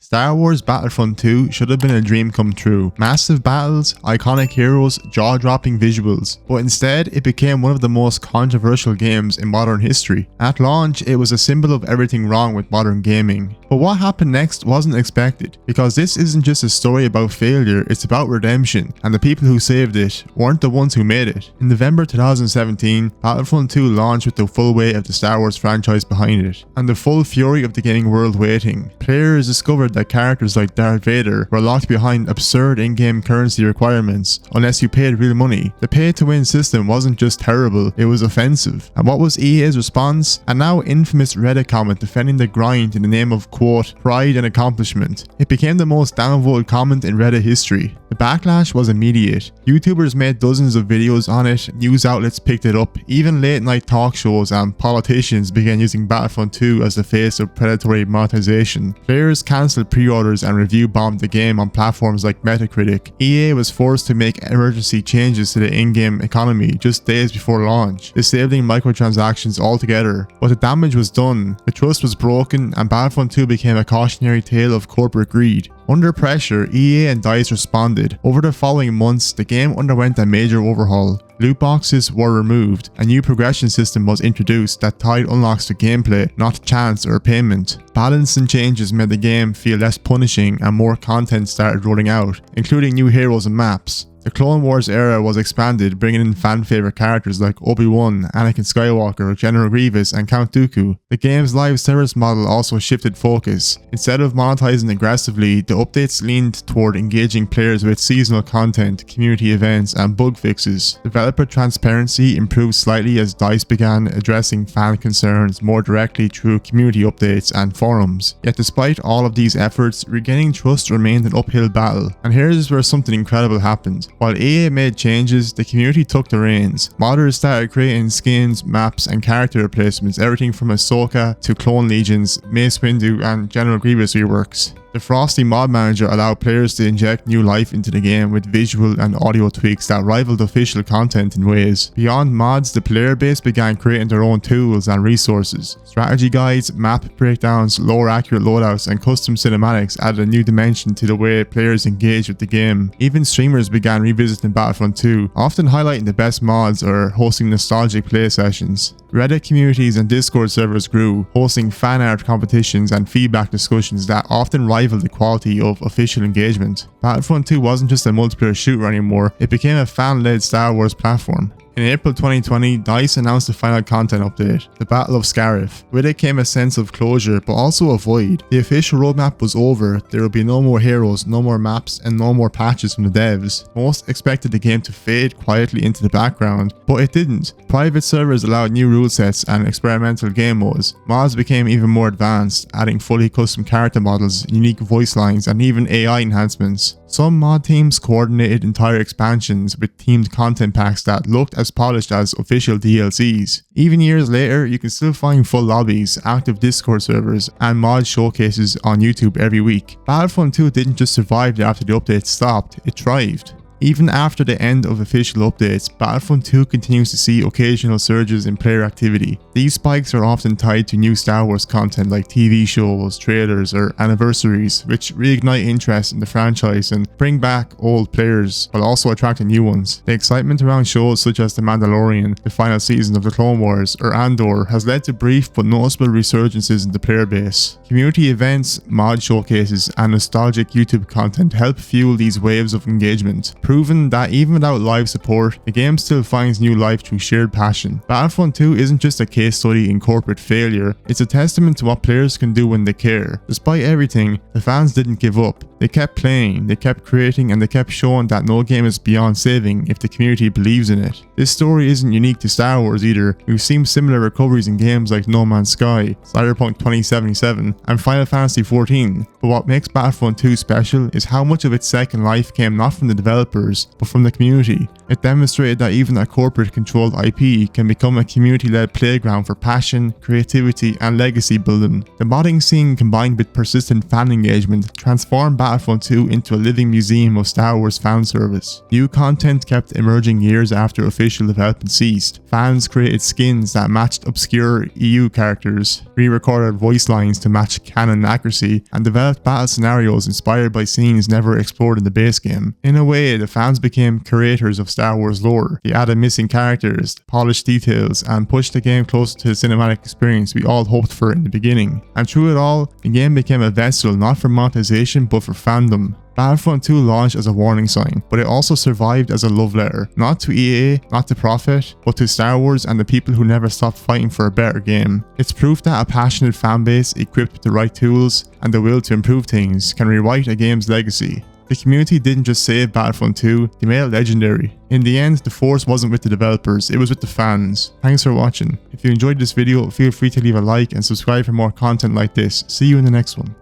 Star Wars Battlefront 2 should have been a dream come true. Massive battles, iconic heroes, jaw-dropping visuals, but instead it became one of the most controversial games in modern history. At launch, it was a symbol of everything wrong with modern gaming. But what happened next wasn't expected, because this isn't just a story about failure, it's about redemption, and the people who saved it weren't the ones who made it. In November 2017, Battlefront 2 launched with the full weight of the Star Wars franchise behind it, and the full fury of the gaming world waiting. Players discovered that characters like Darth Vader were locked behind absurd in-game currency requirements unless you paid real money. The pay-to-win system wasn't just terrible, it was offensive. And what was EA's response? A now infamous Reddit comment defending the grind in the name of, quote, pride and accomplishment. It became the most downvoted comment in Reddit history. The backlash was immediate. YouTubers made dozens of videos on it, news outlets picked it up, even late night talk shows and politicians began using Battlefront 2 as the face of predatory monetization. Players cancelled pre-orders and review bombed the game on platforms like Metacritic. EA was forced to make emergency changes to the in-game economy just days before launch, disabling microtransactions altogether. But the damage was done, the trust was broken, and Battlefront 2 became a cautionary tale of corporate greed. Under pressure, EA and DICE responded. Over the following months, the game underwent a major overhaul. Loot boxes were removed, a new progression system was introduced that tied unlocks to gameplay, not chance or payment. Balancing changes made the game feel less punishing and more content started rolling out, including new heroes and maps. The Clone Wars era was expanded, bringing in fan-favorite characters like Obi-Wan, Anakin Skywalker, General Grievous, and Count Dooku. The game's live service model also shifted focus. Instead of monetizing aggressively, the updates leaned toward engaging players with seasonal content, community events, and bug fixes. Developer transparency improved slightly as DICE began addressing fan concerns more directly through community updates and forums. Yet despite all of these efforts, regaining trust remained an uphill battle. And here's where something incredible happened. While EA made changes, the community took the reins. Modders started creating skins, maps, and character replacements, everything from Ahsoka to Clone Legions, Mace Windu, and General Grievous reworks. The Frosty mod manager allowed players to inject new life into the game with visual and audio tweaks that rivaled official content in ways. Beyond mods, the player base began creating their own tools and resources. Strategy guides, map breakdowns, lower accurate loadouts, and custom cinematics added a new dimension to the way players engage with the game. Even streamers began revisiting Battlefront 2, often highlighting the best mods or hosting nostalgic play sessions. Reddit communities and Discord servers grew, hosting fan art competitions and feedback discussions that often rivaled the quality of official engagement. Battlefront 2 wasn't just a multiplayer shooter anymore, it became a fan-led Star Wars platform. In April 2020, DICE announced the final content update, the Battle of Scarif. With it came a sense of closure, but also a void. The official roadmap was over, there would be no more heroes, no more maps, and no more patches from the devs. Most expected the game to fade quietly into the background, but it didn't. Private servers allowed new rule sets and experimental game modes. Mods became even more advanced, adding fully custom character models, unique voice lines, and even AI enhancements. Some mod teams coordinated entire expansions with themed content packs that looked as polished as official DLCs. Even years later, you can still find full lobbies, active Discord servers, and mod showcases on YouTube every week. Battlefront 2 didn't just survive after the updates stopped, it thrived. Even after the end of official updates, Battlefront 2 continues to see occasional surges in player activity. These spikes are often tied to new Star Wars content like TV shows, trailers, or anniversaries, which reignite interest in the franchise and bring back old players, while also attracting new ones. The excitement around shows such as The Mandalorian, the final season of the Clone Wars, or Andor has led to brief but noticeable resurgences in the player base. Community events, mod showcases, and nostalgic YouTube content help fuel these waves of engagement, proven that even without live support, the game still finds new life through shared passion. Battlefront 2 isn't just a case study in corporate failure, it's a testament to what players can do when they care. Despite everything, the fans didn't give up. They kept playing, they kept creating, and they kept showing that no game is beyond saving if the community believes in it. This story isn't unique to Star Wars either. We've seen similar recoveries in games like No Man's Sky, Cyberpunk 2077, and Final Fantasy XIV. But what makes Battlefront 2 special is how much of its second life came not from the developers developers, but from the community. It demonstrated that even a corporate-controlled IP can become a community-led playground for passion, creativity, and legacy building. The modding scene, combined with persistent fan engagement, transformed Battlefront 2 into a living museum of Star Wars fan service. New content kept emerging years after official development ceased. Fans created skins that matched obscure EU characters, re-recorded voice lines to match canon accuracy, and developed battle scenarios inspired by scenes never explored in the base game. In a way, the fans became curators of Star Wars lore. They added missing characters, polished details, and pushed the game closer to the cinematic experience we all hoped for in the beginning. And through it all, the game became a vessel not for monetization but for fandom. Battlefront 2 launched as a warning sign, but it also survived as a love letter, not to EA, not to profit, but to Star Wars and the people who never stopped fighting for a better game. It's proof that a passionate fanbase equipped with the right tools and the will to improve things can rewrite a game's legacy. The community didn't just save Battlefront 2, they made it legendary. In the end, the force wasn't with the developers, it was with the fans. Thanks for watching. If you enjoyed this video, feel free to leave a like and subscribe for more content like this. See you in the next one.